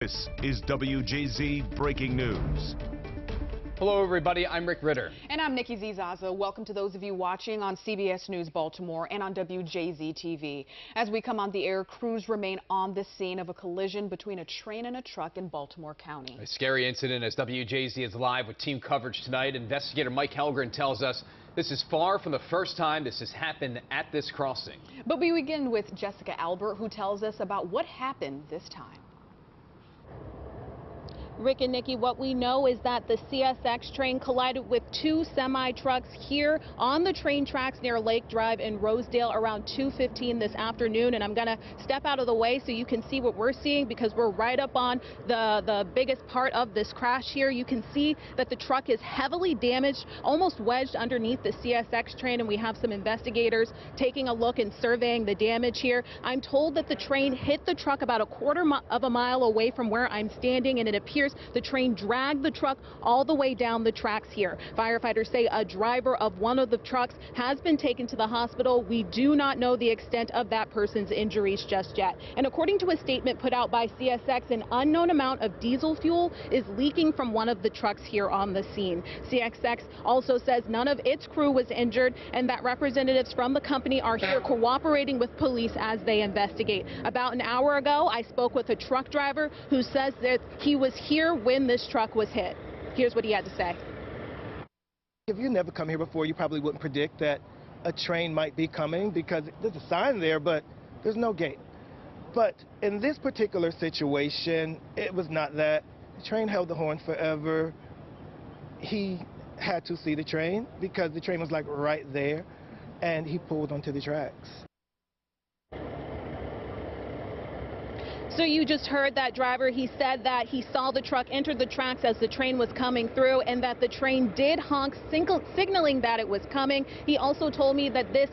This is WJZ Breaking News. Hello, everybody. I'm Rick Ritter. And I'm Nikki Zizaza. Welcome to those of you watching on CBS News Baltimore and on WJZ TV. As we come on the air, crews remain on the scene of a collision between a train and a truck in Baltimore County. A scary incident as WJZ is live with team coverage tonight. Investigator Mike Helgren tells us this is far from the first time this has happened at this crossing. But we begin with Jessica Albert, who tells us about what happened this time. Rick and Nikki, what we know is that the CSX train collided with two semi-trucks here on the train tracks near Lake Drive in Rosedale around 2:15 this afternoon. And I'm going to step out of the way so you can see what we're seeing, because we're right up on the biggest part of this crash here. You can see that the truck is heavily damaged, almost wedged underneath the CSX train, and we have some investigators taking a look and surveying the damage here. I'm told that the train hit the truck about a quarter of a mile away from where I'm standing, and it appears the train dragged the truck all the way down the tracks here. Firefighters say a driver of one of the trucks has been taken to the hospital. We do not know the extent of that person's injuries just yet. And according to a statement put out by CSX, an unknown amount of diesel fuel is leaking from one of the trucks here on the scene. CSX also says none of its crew was injured and that representatives from the company are here cooperating with police as they investigate. About an hour ago, I spoke with a truck driver who says that he was here when this truck was hit. Here's what he had to say. If you never come here before, you probably wouldn't predict that a train might be coming, because there's a sign there, but there's no gate. But in this particular situation, it was not that. The train held the horn forever. He had to see the train because the train was like right there, and he pulled onto the tracks. So you just heard that driver. He said that he saw the truck enter the tracks as the train was coming through, and that the train did honk, signaling that it was coming. He also told me that this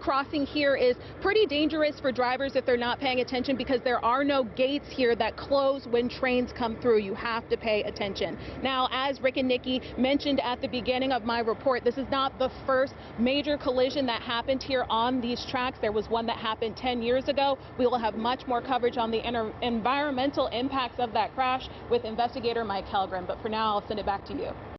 crossing here is pretty dangerous for drivers if they're not paying attention, because there are no gates here that close when trains come through. You have to pay attention. Now, as Rick and Nikki mentioned at the beginning of my report, this is not the first major collision that happened here on these tracks. There was one that happened 10 years ago. We will have much more coverage on the environmental impacts of that crash with investigator Mike Helgren. But for now, I'll send it back to you.